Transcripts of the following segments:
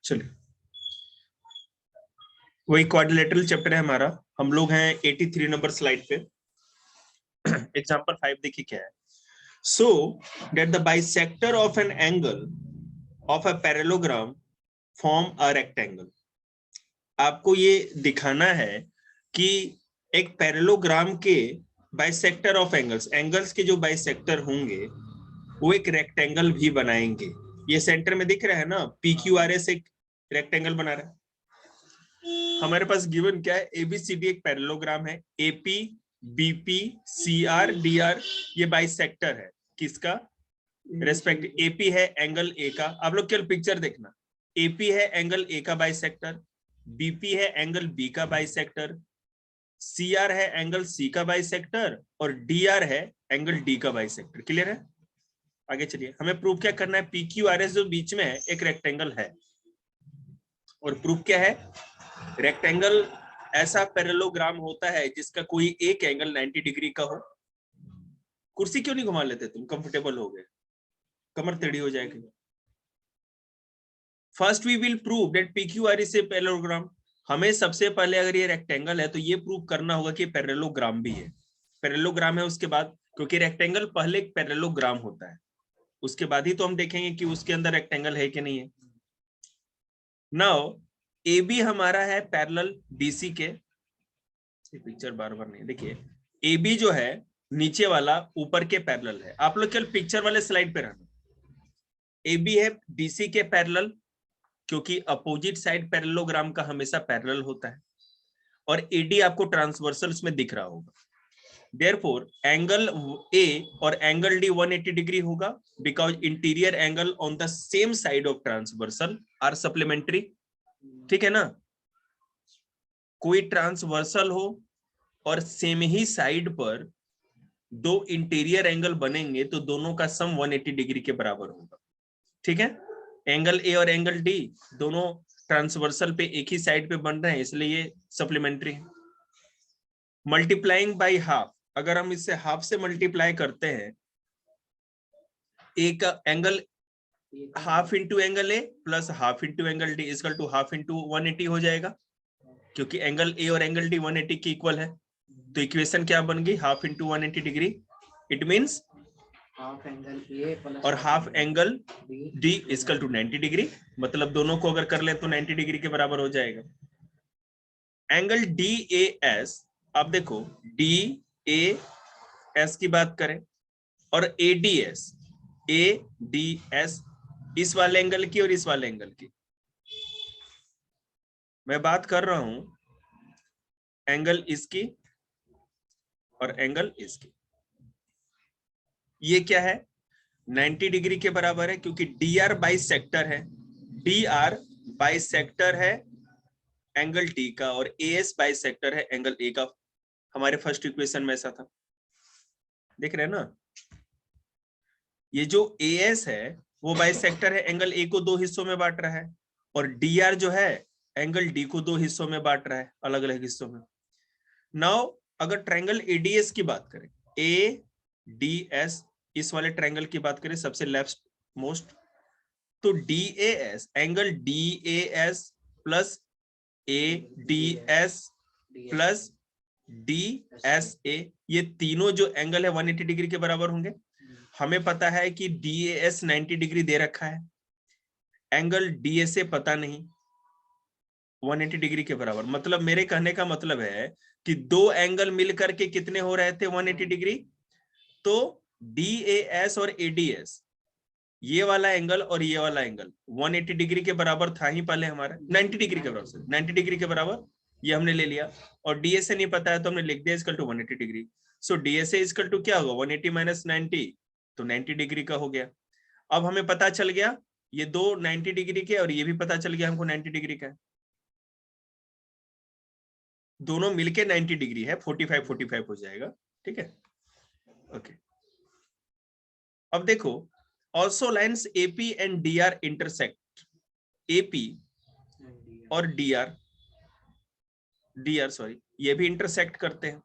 चलिए, वही quadrilateral chapter है हमारा। हम लोग हैं 83 नंबर स्लाइड पे। एग्जांपल 5 देखिए क्या है। So that the bisector of an angle of a parallelogram form a rectangle. आपको ये दिखाना है कि एक पैरेललोग्राम के बाइसेक्टर ऑफ एंगल्स, एंगल्स के जो बाइसेक्टर होंगे वो एक रेक्टेंगल भी बनाएंगे। ये सेंटर में दिख रहा है ना, PQRS एक रेक्टेंगल बना रहा है। हमारे पास गिवन क्या है, ABCD एक पैरेललोग्राम है, AP BP CR DR ये बाइसेक्टर है। किसका? रेस्पेक्ट AP है एंगल A का। आप लोग केवल पिक्चर देखना। AP है एंगल A का बाइसेक्टर, BP है एंगल B का बाइसेक्टर, CR है एंगल C का बाइसेक्टर और DR है एंगल D का बाइसेक्टर। क्लियर है? आगे चलिए, हमें प्रूफ क्या करना है। PQRS जो बीच में है एक रेक्टेंगल है, और प्रूफ क्या है, रेक्टेंगल ऐसा पैरेललोग्राम होता है जिसका कोई एक एंगल 90 डिग्री का हो। कुर्सी क्यों नहीं घुमा लेते तुम? कंफर्टेबल हो गए, कमर टेढ़ी हो जाएगी। First we will prove that PQRS a parallelogram. हमें सबसे पहले अगर ये रेक्टेंगल है तो ये प्रूव करना होगा कि पैरेललोग्राम भी है। पैरेललोग्राम है उसके बाद, क्योंकि रेक्टेंगल पहले एक पैरेललोग्राम होता है, उसके बाद ही तो हम देखेंगे कि उसके अंदर रेक्टेंगल है कि नहीं है। नाउ AB हमारा है पैरेलल BC के। पिक्चर बार बार नहीं, देखिए AB जो है नीचे वाला ऊपर के पैरेलल है। आप लोग केवल पिक्चर वाले स्लाइड पे रहना। AB है BC के पैरेलल, क्योंकि अपोजिट साइड पैरेललोग्राम का हमेशा पैरेलल होता है, और AD आपको ट्रांसवर्सल्स में दिख रहा होगा। Therefore, एंगल A और एंगल D 180 डिग्री होगा, because interior angle on the same side of transversal are supplementary. ठीक है ना? कोई ट्रांसवर्सल हो और सेम ही साइड पर दो इंटीरियर एंगल बनेंगे तो दोनों का सम 180 डिग्री के बराबर होगा। ठीक है? एंगल A और एंगल D दोनों ट्रांसवर्सल पे एक ही साइड पे बन रहे हैं, इसलिए ये सप्लीमेंट्री है। मल्टीप्लाइंग बाय हाफ, अगर हम इससे हाफ से मल्टीप्लाई करते हैं, एक angle half into angle A plus half into angle D equal to half into 180 हो जाएगा, क्योंकि एंगल A और एंगल D 180 के इक्वल है। तो इक्वेशन क्या बन गई? Half into 180 degree. It means half angle A plus और half angle D equal to 90 degree. मतलब दोनों को अगर कर ले तो 90 डिग्री के बराबर हो जाएगा। एंगल DAS, आप देखो DAS की बात करें और ADS, इस वाले एंगल की और इस वाले एंगल की मैं बात कर रहा हूं, एंगल इसकी और एंगल इसकी। ये क्या है? 90 डिग्री के बराबर है, क्योंकि DR बाइसेक्टर है। DR बाइसेक्टर है एंगल T का और AS बाइसेक्टर है एंगल A का। हमारे फर्स्ट इक्वेशन में ऐसा था, देख रहे हैं ना? ये जो AS है वो बाइसेक्टर है, एंगल A को दो हिस्सों में बांट रहा है, और DR जो है एंगल D को दो हिस्सों में बांट रहा है, अलग अलग हिस्सों में। नाउ अगर ट्रायंगल ADS की बात करें, ADS इस वाले ट्रायंगल की बात करें सबसे लेफ्ट मोस्ट, तो DAS angle DAS plus ADS plus DSA, ये तीनों जो एंगल है 180 डिग्री के बराबर होंगे। हमें पता है कि DAS 90 डिग्री दे रखा है, एंगल DSA पता नहीं, 180 डिग्री के बराबर। मतलब मेरे कहने का मतलब है कि दो एंगल मिलकर के कितने हो रहे थे? 180 डिग्री। तो DAS और ADS, ये वाला एंगल और ये वाला एंगल 180 डिग्री के बराबर था ही पहले हमारा, 90 डिग्री के बराबर, 90 डिग्री के बराबर ये हमने ले लिया, और DSA नहीं पता है तो हमने लिख दिया equal to 180 degree. So DSA equal to क्या होगा? 180 माइनस 90, तो 90 डिग्री का हो गया। अब हमें पता चल गया ये दो 90 डिग्री के, और ये भी पता चल गया हमको 90 डिग्री का है। दोनों मिलके 90 डिग्री है, 45 हो जाएगा। ठीक है? ओके। अब देखो, also lines AP and DR intersect. AP और DR सॉरी, ये भी इंटरसेक्ट करते हैं।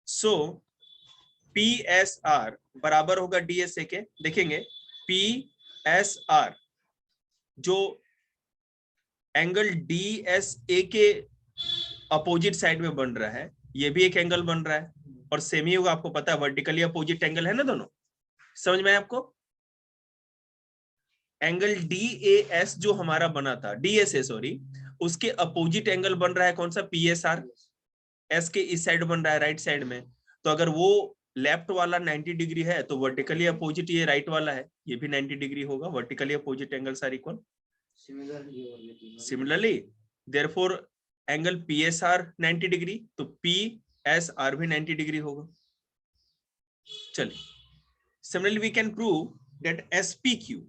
सो PSR बराबर होगा DSA के। देखेंगे PSR जो एंगल DSA के अपोजिट साइड में बन रहा है, ये भी एक एंगल बन रहा है, और सेम ही होगा, आपको पता है वर्टिकली अपोजिट एंगल है ना दोनों, समझ में आया आपको? एंगल DAS जो हमारा बना था, DSA सॉरी, उसके अपोजिट एंगल बन रहा है कौन सा? PSR, एस के इस साइड बन रहा है राइट साइड में, तो अगर वो लेफ्ट वाला 90 डिग्री है तो वर्टिकली अपोजिट ये राइट वाला है, ये भी 90 डिग्री होगा, vertically opposite angles are equal. Similarly therefore angle PSR 90 degree, तो PSR भी 90 डिग्री होगा। चलिए, similarly we can prove that SPQ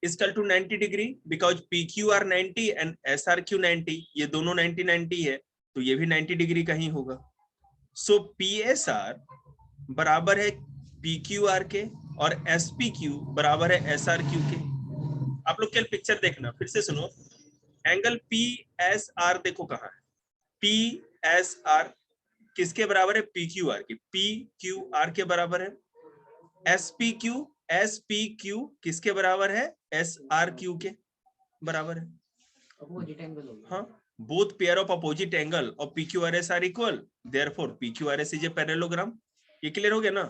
is equal to 90 degree, because PQR 90 and SRQ 90, ये दोनों 90 है, तो ये भी 90 डिग्री का ही होगा। सो PSR बराबर है PQR के और SPQ बराबर है SRQ के। आप लोग क्या पिक्चर देखना, फिर से सुनो, एंगल PSR देखो कहाँ है, PSR किसके बराबर है? PQR के, PQR के बराबर है। SPQ किसके बराबर है? SRQ के बराबर है। अपोजिट एंगल होगा। हाँ, both pair of opposite angle of PQRS are equal, therefore PQRS is a parallelogram. ये क्लियर हो गया ना?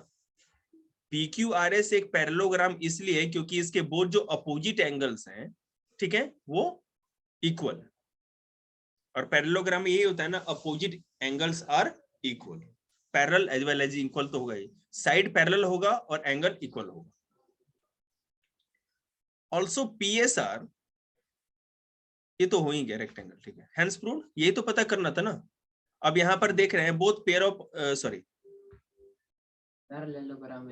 PQRS एक पैरेललोग्राम इसलिए क्योंकि इसके बोथ जो अपोजिट एंगल्स हैं, ठीक है, वो इक्वल, और पैरेललोग्राम यही होता है ना, opposite angles are equal, parallel as well as equal तो होगा ही, साइड पैरेलल होगा और एंगल इक्वल होगा। ऑल्सो PSR, ये तो हो ही गया रेक्टेंगल, ठीक है, हेंस प्रूव्ड, यही तो पता करना था ना। अब यहां पर देख रहे हैं both pair of sorry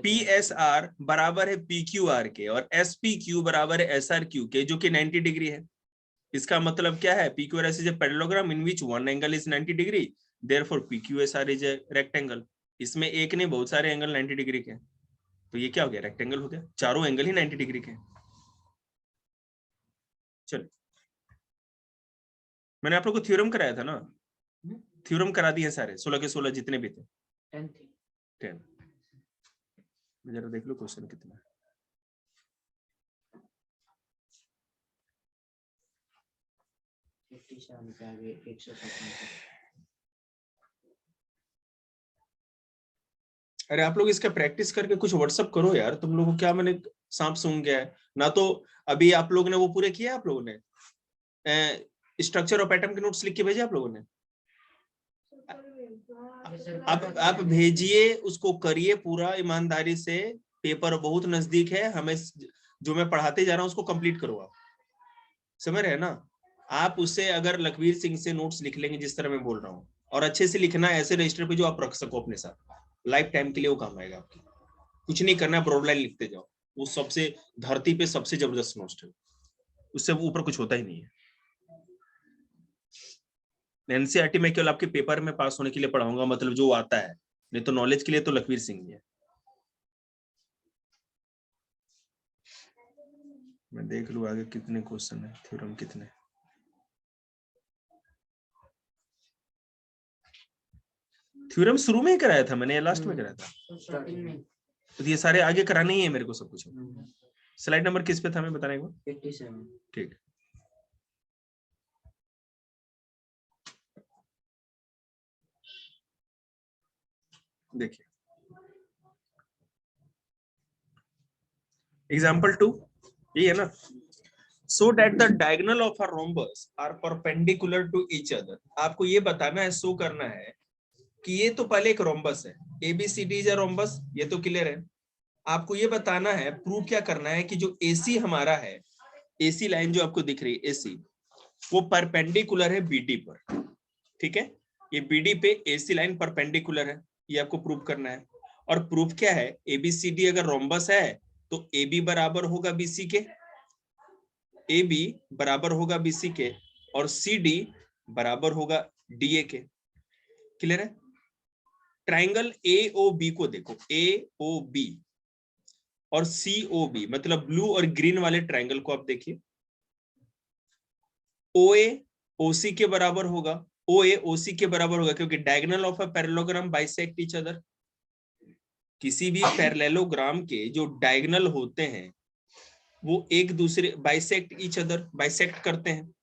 PSR बराबर है PQR के और SPQ बराबर है SRQ के, जो कि 90 डिग्री है। इसका मतलब क्या है? PQRS is a parallelogram in which one angle is 90 degree, therefore PQSR is a rectangle। इसमें एक नहीं, बहुत सारे एंगल 90 डिग्री के, तो ये क्या हो गया? रेक्टेंगल हो गया, चारों एंगल ही 90 डिग्री के। चलो, मैंने आप लोग को थ्योरम कराया था ना, थ्योरम करा दिए सारे 16 के 16 जितने भी थे, 10। जरा देख लो क्वेश्चन कितना है। अरे आप लोग इसका प्रैक्टिस करके कुछ व्हाट्सअप करो यार, तुम लोगों को क्या मैंने सांप सूंघ गया है ना? तो अभी आप लोगों ने वो पूरे किया, आप लोगों ने स्ट्रक्चर ऑफ एटम के नोट्स लिख के भेजे आप लोगों ने? आप भेजिए, उसको करिए पूरा ईमानदारी से, पेपर बहुत नजदीक है, हमें जो मैं पढ़ाते जा रहा हूँ उसको कंप्लीट करो आप, समझ रहे हैं ना? आप उससे अगर लखवीर सिंह से नोट्स लिख लेंगे जिस तरह मैं बोल रहा हूँ, और अच्छे से लिखना है ऐसे रजिस्टर पे जो आप रख सको अपने साथ, लाइफ टाइम के लिए वो काम आएगा आपकी। कुछ नहीं करना, ब्रॉड लाइन लिखते जाओ, वो सबसे धरती पे सबसे जबरदस्त नोट्स है, उससे ऊपर कुछ होता ही नहीं है। एनसीईआरटी में केवल आपके पेपर में पास होने के लिए पढ़ाऊंगा, मतलब जो आता है, नहीं तो नॉलेज के लिए तो लखवीर सिंह ही है। मैं देख लूं आगे कितने क्वेश्चन है, थ्योरम कितने। थ्योरम शुरू में ही कराया था मैंने या लास्ट में कराया था? तो ये सारे आगे कराने ही है मेरे को सब कुछ। स्लाइड नंबर किस पे था मैं बताने को? 87। ठीक, देखिए एग्जाम्पल 2, ये है ना, so that the diagonal of a rhombus are perpendicular to each other। आपको ये बताना है, शो करना है कि ये तो पहले एक रोम्बस है, ABCD इज अ रोम्बस, ये तो क्लियर है। आपको ये बताना है, प्रूव क्या करना है कि जो AC हमारा है, AC लाइन जो आपको दिख रही है AC, वो परपेंडिकुलर है BD पर, ठीक है, ये BD पे AC लाइन परपेंडिकुलर है, ये आपको प्रूव करना है। और प्रूफ क्या है? ABCD अगर रोम्बस है तो AB बराबर होगा BC के, AB बराबर होगा BC के, और CD बराबर होगा DA के। क्लियर है? ट्राइंगल AOB को देखो, AOB और COB, मतलब ब्लू और ग्रीन वाले ट्राइंगल को आप देखिए, OA OC के बराबर होगा, OA OC के बराबर होगा, क्योंकि diagonal of a parallelogram bisect each other. किसी भी पैरेललोग्राम के जो डायगोनल होते हैं वो एक दूसरे बाइसेक्ट ईच अदर, बाइसेक्ट करते हैं,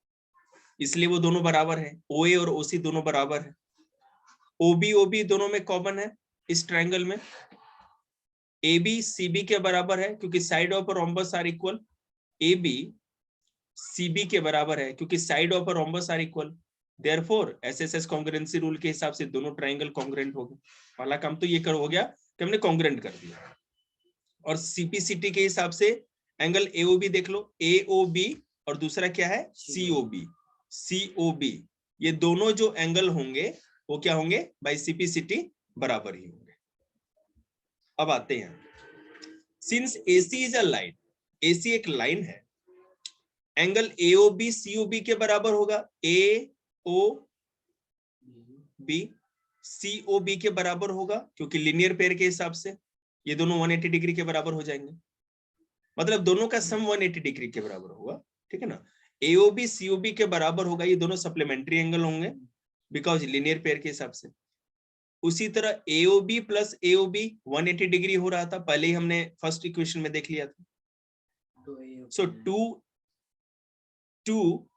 इसलिए वो दोनों बराबर है। ओए और ओसी दोनों बराबर है। ओबी ओबी दोनों में कॉमन है इस ट्रायंगल में। ए बी सी बी के बराबर है क्योंकि side of rhombus are equal. A B C B के बराबर है क्योंकि side of rhombus are equal. Therefore SSS congruency rule के हिसाब से दोनों ट्रायंगल कॉन्ग्रुएंट हो गए। पहला काम तो ये कर हो गया कि हमने कॉन्ग्रुएंट कर दिया। और सीपीसीटी के हिसाब से एंगल एओबी देख लो, एओबी और दूसरा क्या है सीओबी। सीओबी ये दोनों जो एंगल होंगे वो क्या होंगे बाय सीपीसीटी बराबर ही होंगे। अब आते हैं, since AC is a line, AC एक लाइन है, एंगल एओबी सीओबी के बराबर होगा। एओबी सीओबी के बराबर होगा क्योंकि लीनियर पेयर के हिसाब से ये दोनों 180 डिग्री के बराबर हो जाएंगे, मतलब दोनों का सम 180 डिग्री के बराबर होगा, ठीक है ना। एओबी सीओबी के बराबर होगा, ये दोनों सप्लीमेंट्री एंगल होंगे बिकॉज लीनियर पेयर के हिसाब से। उसी तरह एओबी प्लस एओबी 180 डिग्री हो रहा था, पहले ही हमने फर्स्ट इक्वेशन में देख लिया था। सो 2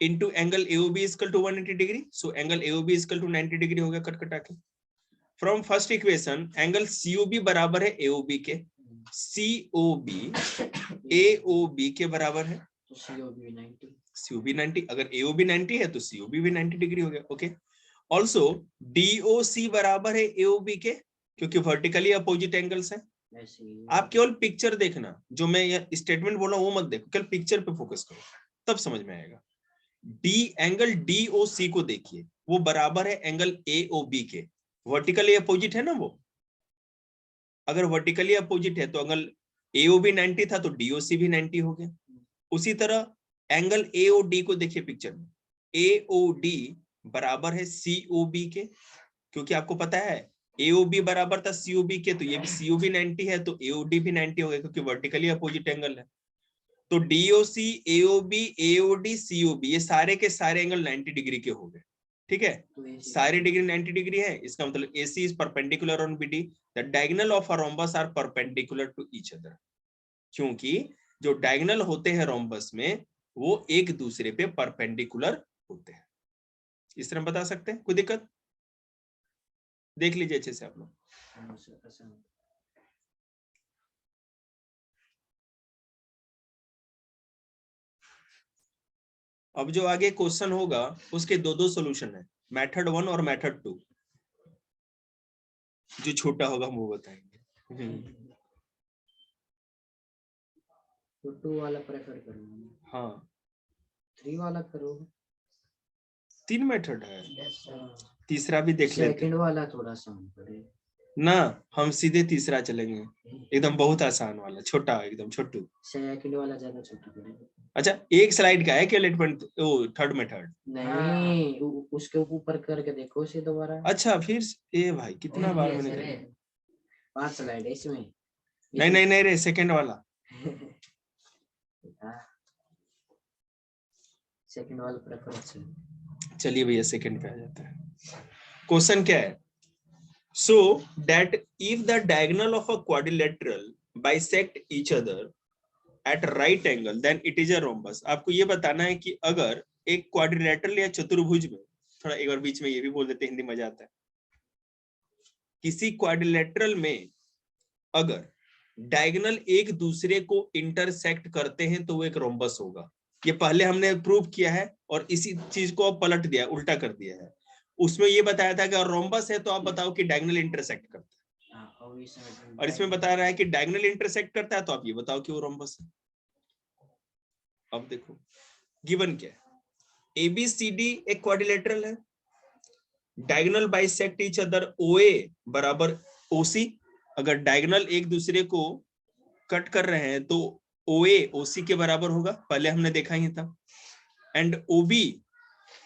into angle AOB is equal to 180 degree. So angle AOB is equal to 90 degree हो गया कट कटा के। From first equation angle COB बराबर है AOB के, COB AOB के बराबर है, COB 90, अगर AOB 90 है तो COB भी 90 डिग्री हो गया। ओके, ऑल्सो DOC बराबर है AOB के क्योंकि वर्टिकली अपोजिट एंगल्स हैं। आप केवल पिक्चर देखना, जो मैं ये स्टेटमेंट बोल रहा हूं वो मत देखो, केवल पिक्चर पे फोकस करो तब समझ में आएगा। डी एंगल DOC को देखिए, वो बराबर है एंगल AOB के, वर्टिकली अपोजिट है ना वो। अगर वर्टिकली अपोजिट है तो एंगल AOB 90 था तो DOC भी 90 हो गया। उसी तरह एंगल AOD को देखिए पिक्चर में, AOD बराबर है COB के क्योंकि आपको पता है AOB बराबर था COB के, तो ये भी COB 90 है तो AOD भी 90 हो गया क्योंकि वर्टिकली अपोजिट एंगल है। तो DOC AOB AOD COB ये सारे के सारे एंगल 90 डिग्री के हो गए, ठीक है। सारे डिग्री 90 डिग्री है, इसका मतलब AC is perpendicular on BD, the diagonal of a rhombus are perpendicular to each other. क्योंकि जो डायगोनल होते हैं रोम्बस में वो एक दूसरे पे परपेंडिकुलर होते हैं। इस तरह बता सकते हैं, कोई दिक्कत? देख लीजिए अच्छे से आप लोग। अब जो आगे क्वेश्चन होगा उसके दो सॉल्यूशन है, मेथड 1 और मेथड 2। जो छोटा होगा हम वो बताएंगे। तो 2 वाला प्रेफर करूंगा। हाँ 3 वाला करो। 3 मेथड है, तीसरा भी देख लेते हैं। सेकंड वाला थोड़ा सा पड़े ना, हम सीधे तीसरा चलेंगे, एकदम बहुत आसान वाला, छोटा एकदम छोटू। सेकंड वाला ज्यादा छोटा पड़ेगा। अच्छा, एक स्लाइड का है क्या लेटमेंट? ओ थर्ड मेथड नहीं, उसके ऊपर करके देखो उसे दोबारा। अच्छा फिर ए भाई कितना बार मैंने कर 5 स्लाइड है इसमें। नहीं नहीं नहीं रे, सेकंड वाला। सेकंड वाला प्रेफर। चलिए भैया सेकंड पे आ जाता है। क्वेश्चन क्या है? So that if the diagonal of a quadrilateral bisect each other at right angle, then it is a rhombus. आपको ये बताना है कि अगर एक क्वाड्रिलेटरल या चतुर्भुज में, थोड़ा एक बार बीच में ये भी बोल देते हैं, हिंदी मजा आता है। किसी क्वाड्रिलेटरल में अगर डायगोनल एक दूसरे को इंटरसेक्ट करते हैं तो वो एक रोम्बस होगा। ये पहले हमने प्रूव किया है और इसी चीज को अब पलट दिया, उल्टा कर दिया है। उसमें ये बताया था कि अगर रोम्बस है तो आप बताओ कि डायगोनल इंटरसेक्ट करता है, और इसमें बता रहा है कि डायगोनल इंटरसेक्ट करता है तो आप ये बताओ कि वो रोम्बस है। अब देखो गिवन क्या है, ABCD एक क्वाड्रिलेटरल है, diagonal bisect each other, OA बराबर OC। अगर डायगोनल एक दूसरे को कट कर रहे हैं तो OA OC के बराबर होगा, पहले हमने देखा ही था। एंड OB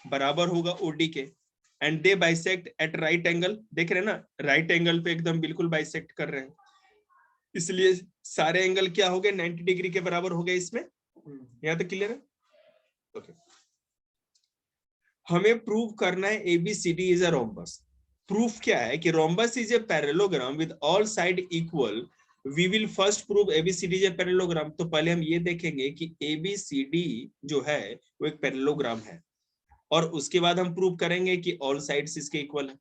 बराबर होगा OD के, and they bisect at right angle. देख रहे हैं ना, राइट एंगल पे एकदम बिल्कुल बाइसेक्ट कर रहे हैं, इसलिए सारे एंगल क्या हो गए 90 डिग्री के बराबर हो गए इसमें। यहाँ तक क्लियर है? ओके, हमें प्रूव करना है ABCD is a rhombus. Proof क्या है कि rhombus is a parallelogram with all side equal, we will first prove ABCD is a parallelogram. तो पहले हम ये देखेंगे कि एबीसीडी जो है वो एक पैरेललोग्राम है, और उसके बाद हम प्रूव करेंगे कि ऑल साइड्स इसके इक्वल है।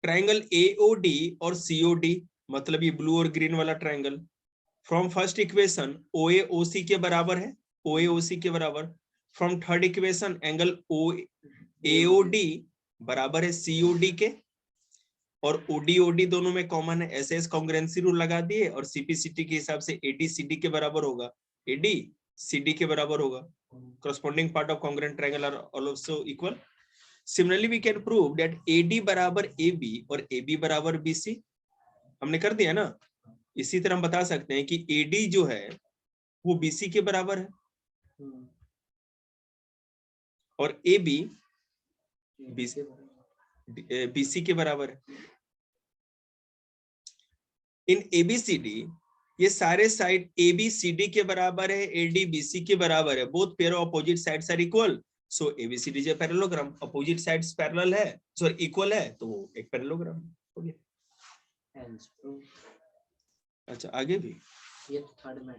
ट्रायंगल एओडी और सीओडी, मतलब ये ब्लू और ग्रीन वाला ट्रायंगल, फ्रॉम फर्स्ट इक्वेशन ओए ओसी के बराबर है, ओए ओसी के बराबर। From third equation angle O AOD बराबर है सीओडी के, और ओडी ओडी दोनों में कॉमन है, ऐसे कॉन्ग्रुएंसी रूल लगा दिए, और सीपीसीटी के हिसाब से एडी सीडी के बराबर होगा, एडी सीडी के बराबर होगा। corresponding part of congruent triangle are also equal. Similarly we can prove that AD बराबर AB और AB बराबर BC, हमने कर दिया ना। इसी तरह हम बता सकते हैं कि AD जो है वो BC के बराबर है, और AB BC के बराबर है। इन ABCD ये सारे साइड ABCD के बराबर है, AD BC के बराबर है, both pair of opposite sides are equal, so ABCD is a parallelogram. Opposite sides parallel है, सॉरी इक्वल है, तो वो एक पैरेललोग्राम हो गया। अच्छा आगे भी ये तो थर्ड में,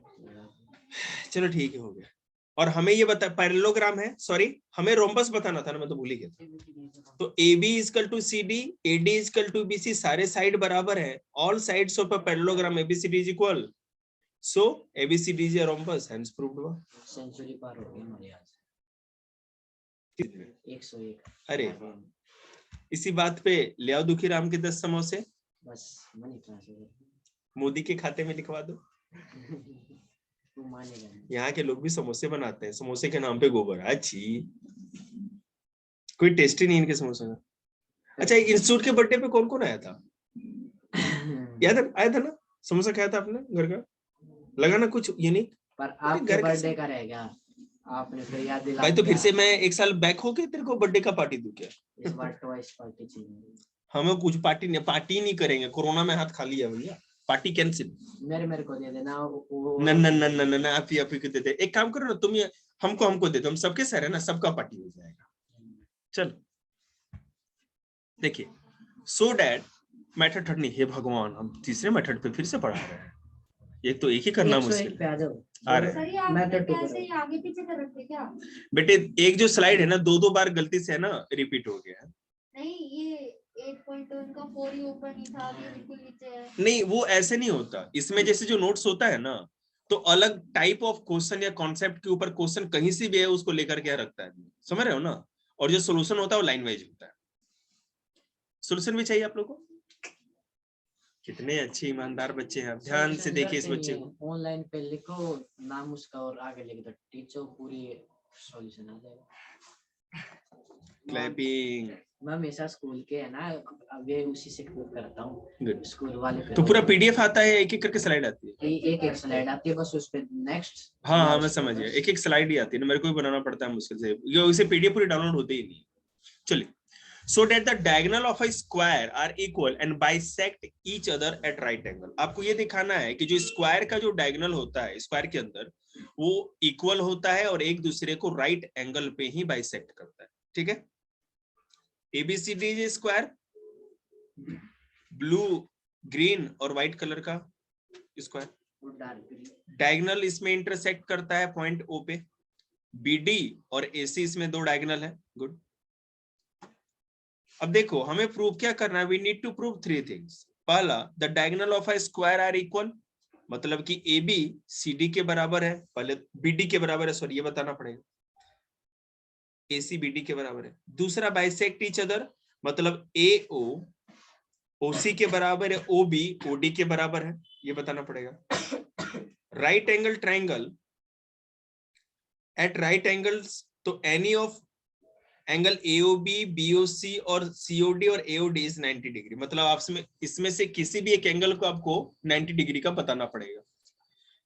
चलो ठीक है, हो गया। और हमें ये बता, पैरेललोग्राम है, सॉरी हमें रोम्बस बताना था ना, मैं तो भूल ही गया। तो AB equal to CD, AD equal to BC, सारे साइड बराबर है, all sides of a parallelogram ABCD is equal, so ABCD is a rhombus, hence proved हुआ। सेंचुरी पार हो गई हमारी आज, 101। अरे इसी बात पे ले आओ दुखी राम के 10 समोसे, बस मनी ट्रांसफर मोदी के खाते में लिखवा दो। यहाँ के लोग भी समोसे बनाते हैं, समोसे के नाम पे गोबर, अच्छी कोई टेस्ट ही नहीं इनके समोसे का। अच्छा इंस्टीट्यूट के बर्थडे पे कौन कौन आया था, याद आया था ना, समोसा खाया था आपने घर का, लगा ना कुछ यूनिक। पर आपके बर्थडे का रहेगा, आपने फिर याद दिला भाई, तो फिर से मैं एक साल बैक होके तेरे को बर्थडे का पार्टी दूं क्या? इस बार ट्वाइस पार्टी चाहिए हमें। कुछ पार्टी नहीं करेंगे, कोरोना में हाथ खाली है भैया, पार्टी कैंसिल। मेरे को दे देना न आप ही को दे दे। एक काम करो ना तुम, ये हमको दे दो, हम सबके सर है ना, सबका पार्टी हो जाएगा। चलो देखिए, सो डैट मेथड थर्ड नहीं, हे भगवान हम तीसरे मेथड पे फिर से पढ़ा रहे हैं, एक तो एक ही करना मुश्किल है। आ रहे आगे पीछे कर रखे क्या बेटे, एक जो स्लाइड है ना 2 बार गलती से है ना रिपीट हो गया है। नहीं ये 8.1 का 4 ही ऊपर नहीं था, ये बिल्कुल नीचे है। नहीं वो ऐसे नहीं होता, इसमें जैसे जो नोट्स होता है ना, तो अलग टाइप ऑफ क्वेश्चन या कॉन्सेप्ट के ऊपर क्वेश्चन कहीं से भी है उसको लेकर के रखता है, समझ रहे हो ना। और जो सोल्यूशन होता है वो लाइन वाइज होता है। सोल्यूशन भी चाहिए आप लोग को। कितने अच्छे ईमानदार बच्चे हैं, ध्यान से देखिए इस बच्चे को। ऑनलाइन पे लिखो नाम उसका और आगे लिख दो, टीचर पूरी सॉल्यूशन आ जाएगा। क्लैपिंग। मैं हमेशा स्कूल के है ना, अब ये उसी से क्लिक करता हूँ, स्कूल वाले तो पूरा पीडीएफ आता है, एक एक करके स्लाइड आती है? एक स्लाइड आती है, बस उस पे नेक्स्ट। हाँ मैं समझ गया, एक स्लाइड ही आती है ना, मेरे को भी बनाना पड़ता है मुश्किल से, ये उसे पीडीएफ पूरी डाउनलोड होते ही नहीं। चलिए, so that the diagonal of a square are equal and bisect each other at right angle। आपको ये दिखाना है कि जो स्क्वायर का जो डायगोनल होता है स्क्वायर के अंदर, वो इक्वल होता है और एक दूसरे को राइट एंगल पे ही बाइसेक्ट करता है, ठीक है। ABCD is square, blue green और व्हाइट कलर का स्क्वायर, डायगोनल इसमें इंटरसेक्ट करता है पॉइंट ओ पे, बीडी और एसी इसमें 2 डायगोनल है, गुड। अब देखो हमें प्रूव क्या करना है, we need to prove 3 things. पहला, the diagonal of a square are equal, मतलब कि ए बी सी डी के बराबर है, पहले बी डी के बराबर है, सॉरी ये बताना पड़ेगा, ए सी बी डी के बराबर है। दूसरा, बाइसेक्ट ईच अदर, मतलब ए ओ ओ सी के बराबर है, ओ बी ओ डी के बराबर है, ये बताना पड़ेगा। Right angle triangle at right angles, तो any of angle AOB, BOC और COD और AOD इज 90 डिग्री, मतलब आपसे इसमें से किसी भी एक एंगल को आपको 90 डिग्री का बताना पड़ेगा।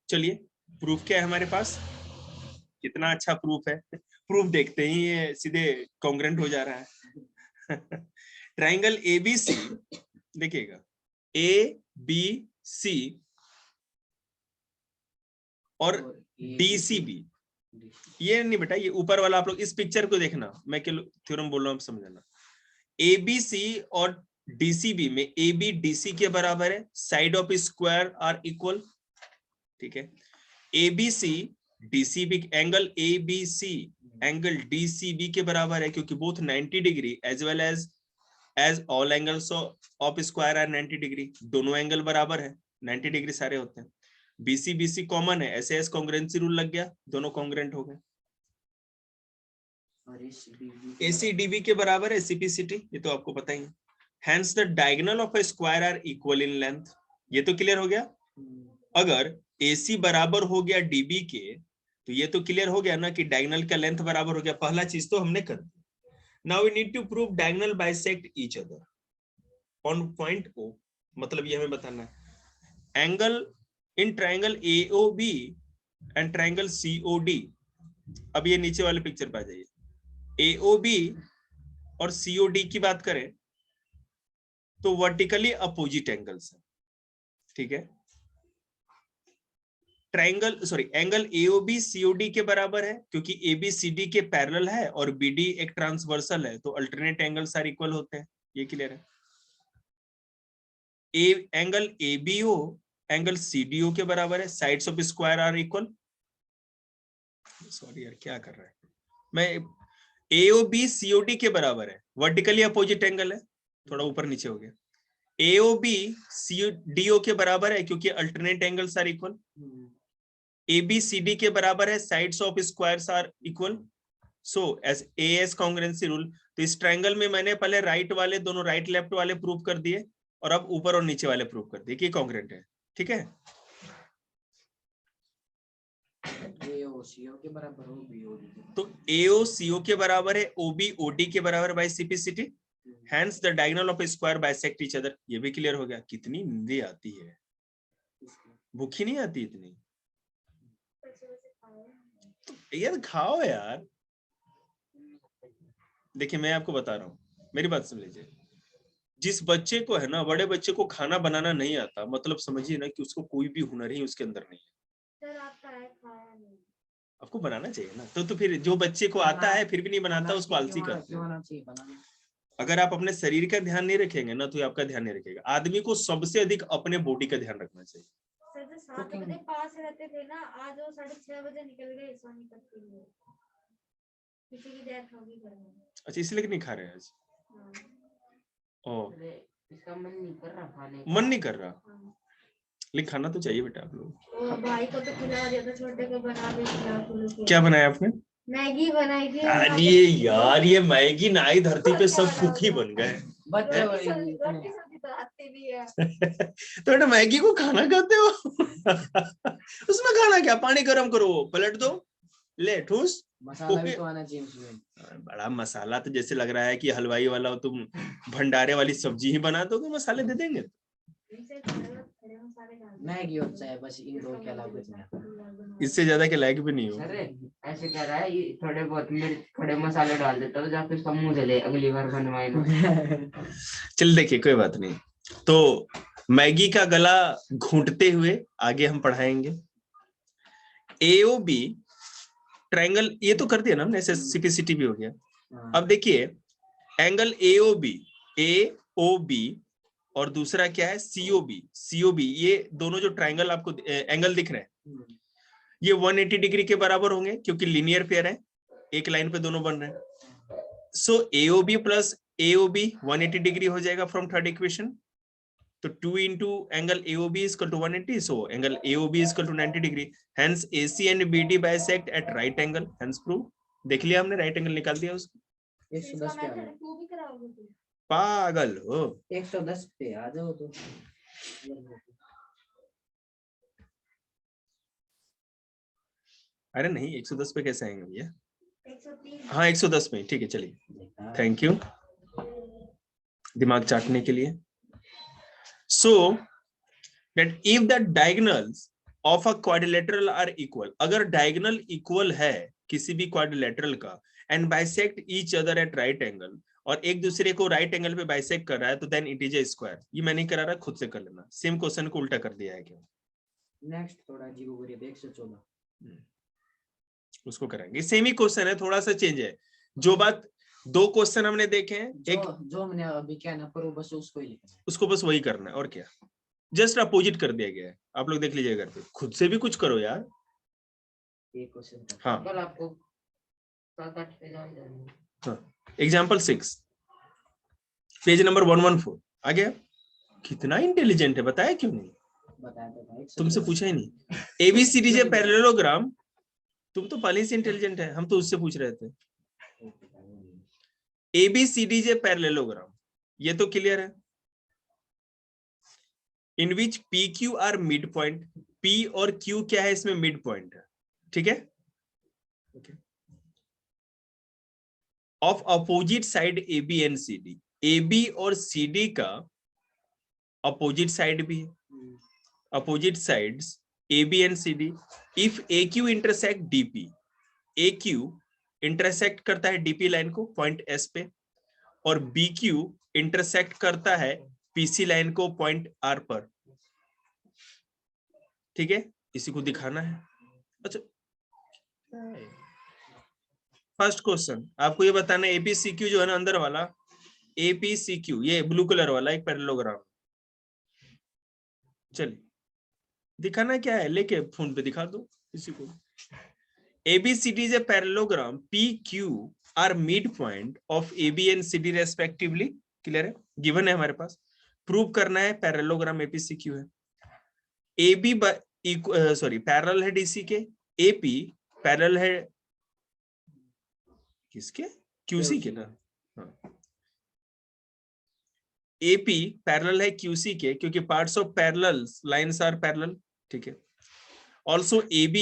चलिए प्रूफ क्या है हमारे पास, कितना अच्छा प्रूफ है, प्रूफ देखते ही ये सीधे कॉन्ग्रुएंट हो जा रहा है। ट्राइंगल ABC देखिएगा, ABC और DCB, ये नहीं बेटा, ये ऊपर वाला आप लोग इस पिक्चर को देखना, मैं थ्योरम बोल रहा हूँ समझना। एबीसी और डीसीबी में AB DC के बराबर है, side of square are equal, ठीक है। ABC DCB angle ABC angle DCB के बराबर है क्योंकि both 90 degree as well as all angles of square are 90 degree, दोनों एंगल बराबर है, 90 डिग्री सारे होते हैं। BC कॉमन है, ऐसे कॉन्ग्रुएंसी रूल लग गया, दोनों कॉन्ग्रुएंट हो गए। ACDB के बराबर है CPCT, ये तो आपको पता ही है। Hence the diagonal of a square are equal in length, ये तो क्लियर हो गया। अगर AC बराबर हो गया DB के तो ये तो क्लियर हो गया ना कि डायगोनल का लेंथ बराबर हो गया, पहला चीज तो हमने कर दी। Now we need to prove diagonal bisect each other on point O, मतलब ये हमें बताना है angle in triangle AOB and triangle COD। अब ये नीचे वाले पिक्चर पे आ जाइए, AOB और COD की बात करें तो वर्टिकली अपोजिट एंगल्स है, ठीक है। एंगल AOB COD के बराबर है क्योंकि ABCD के पैरेलल है और BD एक ट्रांसवर्सल है, तो अल्टरनेट एंगल्स आर इक्वल होते हैं, ये क्लियर है। एंगल ABO एंगल CDO के बराबर है, sides of square are equal. Sorry यार, क्या कर रहा है मैं। AOB COD के बराबर है, वर्टिकली अपोजिट एंगल है, थोड़ा ऊपर नीचे हो गया। AOB CDO के बराबर है क्योंकि alternate angles are equal. ABCD के बराबर है, sides of squares are equal. So as AS congruency rule, तो इस ट्रायंगल में मैंने पहले राइट वाले दोनों राइट लेफ्ट वाले प्रूव कर दिए और अब ऊपर और नीचे वाले प्रूव कर दिए कि कॉन्ग्रुएंट है, ठीक है। AOCO के बराबर हो BOD, तो AOCO के बराबर है OBOD के बराबर bye CPCT, hence the diagonal of a square bisect each other, ये भी क्लियर हो गया। कितनी नींदें आती है, भूखी नहीं आती इतनी तो यार खाओ यार। देखिए मैं आपको बता रहा हूँ, मेरी बात सुन लीजिए। जिस बच्चे को है ना, बड़े बच्चे को खाना बनाना नहीं आता, मतलब समझिए ना कि उसको कोई भी हुनर ही उसके अंदर नहीं है। आपको बनाना चाहिए ना, तो फिर जो बच्चे को आता है फिर भी नहीं बनाता, उसको आलसी करते हैं। अगर आप अपने शरीर का ध्यान नहीं रखेंगे ना तो आपका ध्यान नहीं रखेगा। आदमी को सबसे अधिक अपने बॉडी का ध्यान रखना चाहिए। सर जो 7 बजे पास रहते थे ना, आज वो 6:30 बजे निकल गए सोने करते हुए, किसी की डेथ हो गई घर में। अच्छा इसलिए नहीं खा रहे हैं आज? ओ, इसका मन नहीं कर रहा खाने का। मन नहीं कर रहा, लेकिन खाना तो चाहिए बेटा आप लोग। भाई को तो खिला दिया था, छोटे को बना के। क्या बनाया आपने? मैगी बनाई थी। अरे यार, ये मैगी नाई धरती पे सब कुकी बन गए। रोटी सब्जी तो आती नहीं है। तो बेटा मैगी को खाना कहते हो? उसमें खाना क्या, पानी गर्म करो, पलट दो, ले ठूस। मसाला भी तो आना चाहिए। बड़ा मसाला तो जैसे लग रहा है कि हलवाई वाला तुम भंडारे वाली सब्जी ही बना दोगे, मसाले दे देंगे। मैगी होता है बस, इन दो के अलावा कुछ नहीं। इससे ज्यादा के लायक भी नहीं हो। अरे ऐसे कह रहा है, ये थोड़े बहुत मिर्च खड़े मसाले डाल देता तो जाके उसका मुंह जले, अगली बार बनवाए ना। चल देखिए, कोई बात नहीं। तो मैगी का गला घूंटते हुए आगे हम पढ़ाएंगे। AOB ट्रायंगल, ये तो कर दिया ना हमने, CPCT भी हो गया। अब देखिए एंगल AOB और दूसरा क्या है COB, ये दोनों जो ट्रायंगल आपको एंगल दिख रहे हैं, ये 180 डिग्री के बराबर होंगे क्योंकि लीनियर पेयर है, एक लाइन पे दोनों बन रहे हैं। सो AOB प्लस AOB 180 डिग्री हो जाएगा फ्रॉम थर्ड इक्वेशन। तो 2 into angle AOB is equal to 180, so angle AOB is equal to 90 degree, hence AC and BD bisect at right angle, hence prove। देख लिया हमने, राइट एंगल निकाल दिया उसको। 110 पे आ जाओ। तू भी कराओगे तू? पागल हो, 110 पे आ जाओ तो। अरे नहीं 110 पे कैसे आएंगे भैया? 130। हाँ 110 में, ठीक है चलिए, थैंक यू दिमाग चाटने के लिए। So that if the diagonals of a quadrilateral are equal, अगर diagonal equal है किसी भी quadrilateral का and bisect each other at right angle, और एक दूसरे को राइट एंगल पे बाइसेक्ट कर रहा है, तो then it is a square. ये मैं नहीं करा रहा, खुद से कर लेना। सेम क्वेश्चन को उल्टा कर दिया है क्या? नेक्स्ट थोड़ा जीरो करिए, 114 उसको कराएंगे, सेम ही क्वेश्चन है, थोड़ा सा चेंज है। जो बात दो क्वेश्चन हमने देखे हैं, एक जो हमने अभी क्या ना करो बस उसको ही लिखना है। उसको बस वही करना है और क्या, जस्ट अपोजिट कर दिया गया है। आप लोग देख लीजिएगा घर पे, खुद से भी कुछ करो यार। एक क्वेश्चन था। हाँ कल आपको 7-8 पेज आ जाएंगे। एग्जाम्पल 6 पेज नंबर 114 आ गया। कितना इंटेलिजेंट है, बताया क्यों नहीं, बताया था भाई, तुमसे पूछा ही नहीं। एबीसीडी जे पैरेललोग्राम, तुम तो पहले से इंटेलिजेंट है, हम तो उससे पूछ रहे थे। एबीसीडी जे पैरेललोग्राम, ये तो क्लियर है। In which P Q are mid point, P और क्यू क्या है इसमें, मिड पॉइंट है, ठीक है। Of opposite side A B and C D, A B और सी डी का अपोजिट साइड भी है, opposite sides A B and C D. If A Q intersect DP, A Q intersect करता है DP line को point S पे, और B Q intersect करता है पीसी लाइन को पॉइंट आर पर, ठीक है, इसी को दिखाना है। अच्छा फर्स्ट क्वेश्चन आपको ये बताना है, एपीसीक्यू जो है ना अंदर वाला, एपीसीक्यू ये ब्लू कलर वाला एक पैरेललोग्राम, चलिए दिखाना क्या है, लेके फोन पे दिखा दो किसी को। ABCD is a parallelogram PQ are midpoint of AB and CD respectively, clear है, गिवन है हमारे पास। प्रूव करना है पैरेललोग्राम APCQ है। AB सॉरी पैरेलल है DC के, AP पैरेलल है किसके, QC के ना, हाँ। AP पैरेलल है QC के, क्योंकि parts of parallel lines are parallel, ठीक है। ऑल्सो AB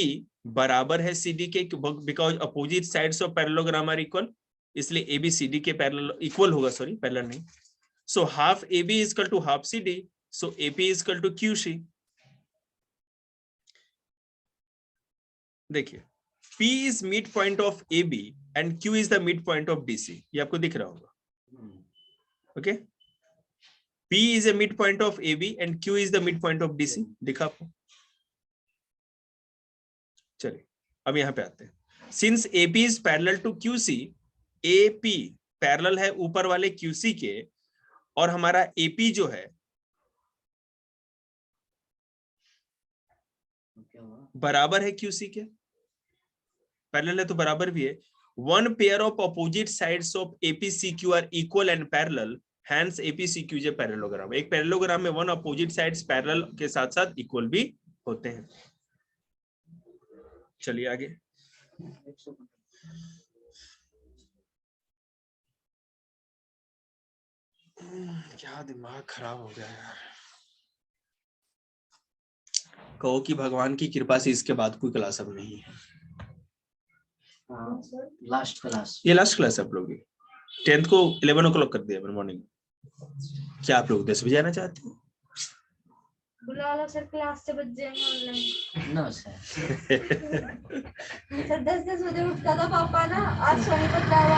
बराबर है CD के, because opposite sides of parallelogram are equal, इसलिए AB CD के पैरेलल इक्वल होगा, सॉरी पैरेलल नहीं। So half AB is equal to half CD, so AP is equal to QC। देखिए P is mid point of AB and Q is the mid point of DC, ये आपको दिख रहा होगा, okay. P is a mid point of AB and Q is the mid point of DC, दिखा आपको। चलिए अब यहां पे आते हैं। Since AP is parallel to QC, AP parallel है ऊपर वाले QC के, और हमारा AP जो है बराबर है QC के, पैरेलल है तो बराबर भी है। One pair of opposite sides of APCQ are equal and parallel, hence APCQ is a parallelogram. एक पैरेललोग्राम में वन अपोजिट साइड्स पैरेलल के साथ साथ इक्वल भी होते हैं। चलिए आगे। क्या दिमाग खराब हो गया यार, कहो कि भगवान की कृपा से इसके बाद कोई क्लास अब नहीं है। लास्ट क्लास, ये लास्ट क्लास है आप लोग की। 10th को 11 o'clock कर दिया मैंने मॉर्निंग। क्या आप लोग 10 बजे आना चाहते हो? बुला लो सर, क्लास से बच जाएंगे ऑनलाइन। No sir. सर 10 बजे उठता था पापा ना, आज सोनीपत जावा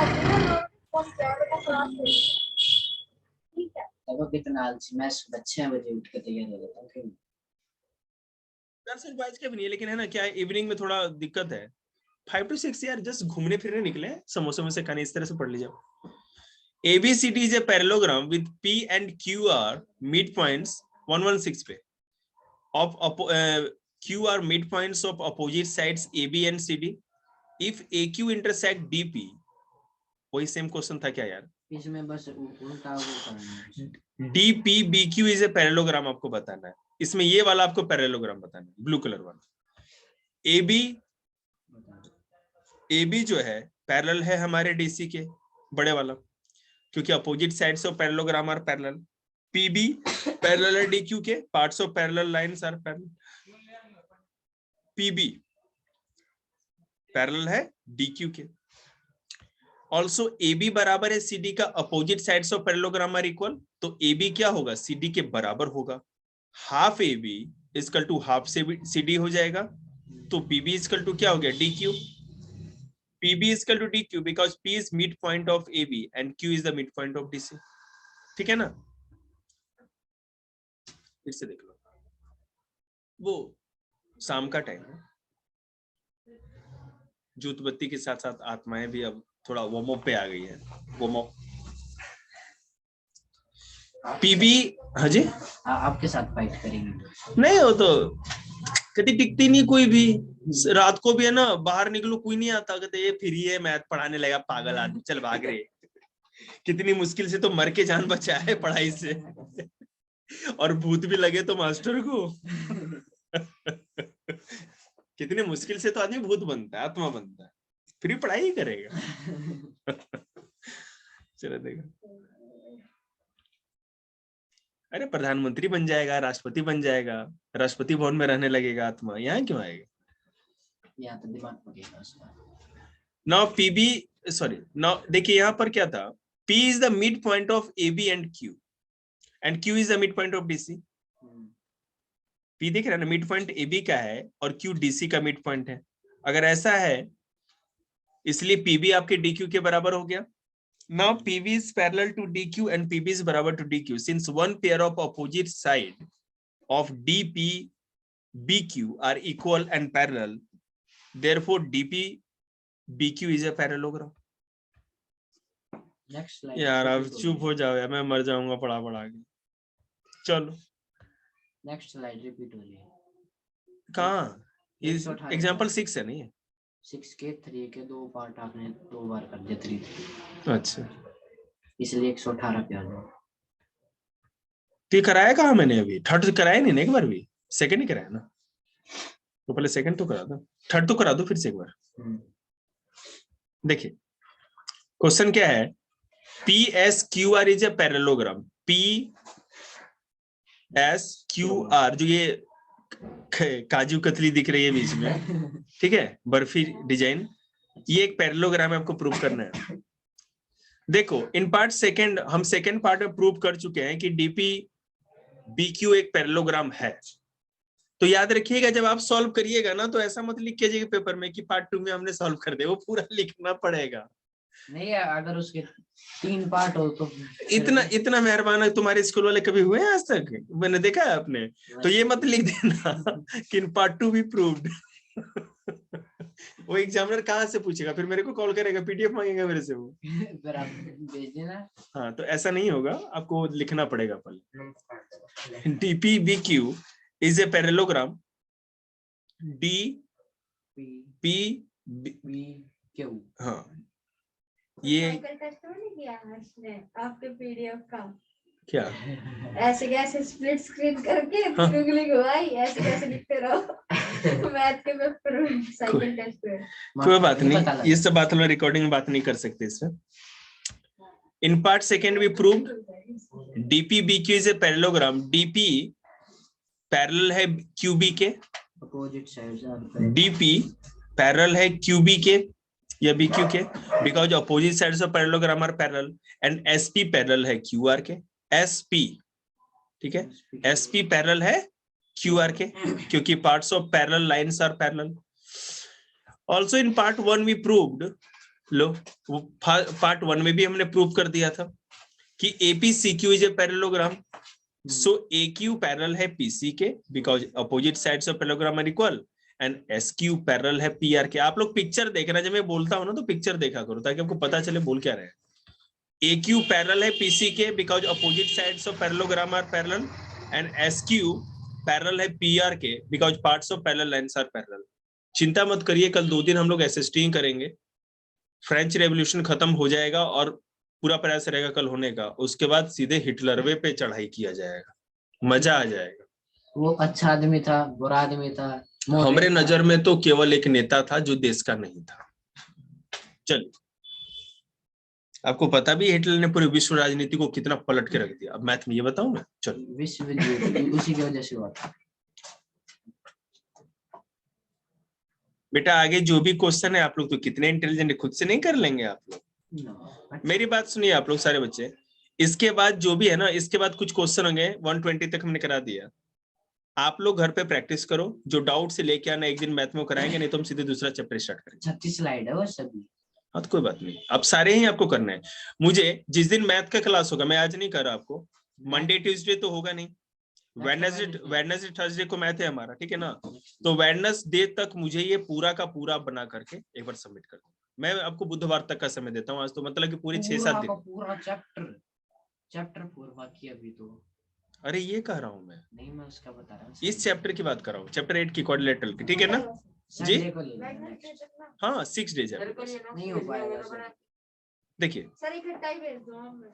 फोन किया बेटा क्लास से, ठीक है। देखो कितना आलसी, मैं सुबह 6 बजे उठ के तैयार हो जाता हूँ। क्यों? दरअसल बाइज के भी नहीं है, लेकिन है ना क्या इवनिंग में थोड़ा दिक्कत है। 5 to 6 यार जस्ट घूमने फिरने निकले, समोसे में से खाने, इस तरह से पढ़ लीजिए। ABCD is a parallelogram with P and Q are midpoints 116 पे of Q are midpoints of opposite sides AB and CD. If AQ intersect DP, वही सेम क्वेश्चन था क्या यार? इसमें बस उल्टा करना। DPBQ is a parallelogram आपको बताना है, इसमें ये वाला आपको पैरेललोग्राम बताना है, ब्लू कलर वाला। AB जो है पैरेलल है हमारे DC के, बड़े वाला, क्योंकि opposite sides of parallelogram are parallel. PB parallel है DQ के, parts of parallel lines are parallel. PB parallel है DQ के। ऑल्सो AB बराबर है CD का, opposite sides of parallelogram are equal, तो AB क्या होगा, CD के बराबर होगा। Half AB equal to half CD हो जाएगा, तो PB इक्वल टू क्या हो गया, DQ। PB is equal to DQ because P is midpoint of AB and Q is the midpoint of DC, ठीक है ना। फिर से देख लो, वो शाम का टाइम है, ज्योत बत्ती के साथ साथ आत्माएं भी अब थोड़ा वार्म अप पे आ गई है, वार्म अप। पीबी, हाँ जी, आपके साथ फाइट करेंगे। नहीं वो तो कभी टिकती नहीं कोई भी। रात को भी है ना, बाहर निकलो कोई नहीं आता, कहते ये फ्री है मैथ पढ़ाने लगा, पागल आदमी, चल भाग रहे। कितनी मुश्किल से तो मर के जान बचा है पढ़ाई से, और भूत भी लगे तो मास्टर को। कितनी मुश्किल से तो आदमी भूत बनता है, आत्मा बनता है, फ्री पढ़ाई ही करेगा। चलो देखो, अरे प्रधानमंत्री बन जाएगा, राष्ट्रपति बन जाएगा, राष्ट्रपति भवन में रहने लगेगा आत्मा, यहाँ क्यों आएगा? यहाँ तो दिमाग पड़ेगा उसका। नाउ पीबी, सॉरी, नाउ देखिए यहाँ पर क्या था, P is the midpoint of AB and Q, and Q is the midpoint of DC. P देख रहे हैं ना, midpoint AB का है और Q DC का midpoint है। अगर ऐसा है, इसलिए PB आपके DQ के बराबर हो गया। Now PB is parallel to DQ and PB is बराबर to DQ. Since one pair of opposite side of DP BQ are equal and parallel, therefore DP BQ is a parallelogram. Next slide यार अब चुप हो जाओ यार, मैं मर जाऊंगा पढ़ा पढ़ा के। चलो नेक्स्ट स्लाइड रिपीट हो रही है। कहाँ? इस 118 एग्जांपल 6 है नहीं है? 6 के 3 के 2 पार्ट आपने 2 बार कर दिया 3, अच्छा, इसलिए 118 पे आ जाओ। तो ये कराया कहाँ मैंने अभी? थर्ड कराया नहीं ना एक बार भी, सेकंड ही कराया ना, तो पहले सेकंड तो करा दो, थर्ड तो करा दो फिर से एक बार। देखिए क्वेश्चन क्या है, PSQR is a parallelogram. PSQR, जो ये काजू कतली दिख रही है बीच में, ठीक है, बर्फी डिजाइन, ये एक पैरेललोग्राम है, आपको प्रूव करना है। देखो इन पार्ट सेकंड, हम सेकंड पार्ट में प्रूव कर चुके हैं कि DP BQ एक पैरेललोग्राम है। तो याद रखिएगा जब आप सॉल्व करिएगा ना, तो ऐसा मत लिख कीजिएगा पेपर में कि पार्ट 2 में हमने सॉल्व कर दिया, वो पूरा लिखना पड़ेगा। नहीं, अगर उसके 3 पार्ट हो तो इतना मेहरबान है, तुम्हारे स्कूल वाले कभी हुए हैं आज तक? मैंने देखा है आपने, तो ये मत लिख देना कि इन पार्ट 2 भी प्रूव्ड। वो एग्जामिनर कहाँ से पूछेगा, फिर मेरे को कॉल करेगा, PDF मांगेगा मेरे से वो। फिर आप भेज देना। हाँ, तो ऐसा नहीं होगा, आपको लिखना पड़ेगा पहले। DP BQ is a parallelogram. DP क्यों? हाँ, ये साइकिल टेस्ट में नहीं किया है इसने आपके PDF का? क्या ऐसे कैसे स्प्लिट स्क्रीन करके उंगली घुमाई, ऐसे कैसे लिखते रहो मैथ के पेपर में, साइकिल टेस्ट में। कोई बात नहीं, ये सब बात हम रिकॉर्डिंग में बात नहीं कर सकते इसमें। In part second we proved DP BQ is a parallelogram. DP parallel है QB के, अपोजिट साइड DP पैरेलल है QB के या BQ के, because opposite sides of parallelogram are parallel, and SP parallel है QR के। SP, ठीक है, SP पैरेलल है QR के, क्योंकि parts of parallel lines are parallel. Also in part 1 we proved, लो पार्ट 1 में भी हमने प्रूव कर दिया था कि APCQ is a parallelogram. So AQ parallel है PC के, because opposite sides of parallelogram are equal, and SQ parallel है PR के। आप लोग पिक्चर देखना, जब मैं बोलता हूं ना तो पिक्चर देखा करो ताकि आपको पता चले बोल क्या रहे हैं। AQ पैरेलल है PC के, because opposite sides of parallelogram are parallel, and SQ parallel है PR के, because parts of parallel lines are parallel. चिंता मत करिए, कल 2 दिन हम लोग SST करेंगे, फ्रेंच रेवोल्यूशन खत्म हो जाएगा और पूरा प्रयास रहेगा कल होने का, उसके बाद सीधे हिटलरवे पे चढ़ाई किया जाएगा, मजा आ जाएगा। वो अच्छा आदमी था, बुरा आदमी था, हमारे नजर में तो केवल एक नेता था जो देश का नहीं था। चलिए, आपको पता भी हिटलर ने पूरी विश्व राजनीति को कितना पलट के रख दिया। अब मैथ में ये बताऊं मैं, चलो। विश्व उसी की वजह से हुआ था। बेटा आगे जो भी क्वेश्चन है, आप लोग तो कितने इंटेलिजेंट है, खुद से नहीं कर लेंगे आप लोग। मेरी बात सुनिए आप लोग सारे बच्चे, इसके बाद जो भी है ना, इसके बाद कुछ क्वेश्चन होंगे, 120 तक हमने करा दिया। आप लोग घर पे प्रैक्टिस करो, जो डाउट से लेके आना, एक दिन मैथ में कराएंगे, नहीं तो हम सीधे दूसरा चैप्टर स्टार्ट करेंगे। 36 स्लाइड है वो सभी। हाँ तो कोई बात नहीं, अब सारे ही आपको करना है। मुझे जिस दिन मैथ का क्लास होगा, मैं आज नहीं कर रहा आपको, मंडे ट्यूसडे तो होगा नहीं, वेडनेसडे थर्सडे को मैथ है हमारा, ठीक है ना। तो वेडनेसडे तक मुझे ये पूरा का पूरा बना करके एक बार सबमिट कर दो। मैं आपको बुधवार तक का समय देता हूँ आज तो, मतलब कि पूरी 6-7 दिन। पूरा चैप्टर 4 बाकी है अभी तो। अरे ये कह रहा हूँ मैं, नहीं मैं उसका बता रहा हूँ। इस चैप्टर की बात कर रहा हूँ, चैप्टर 8 की क्वाड्रिलेटरल की, ठीक है ना जी? संडे को ले लेना next। हाँ 6 डेज है। नहीं हो पाएगा सर। देखिए सर इकट्ठा ही भेज दो हमें।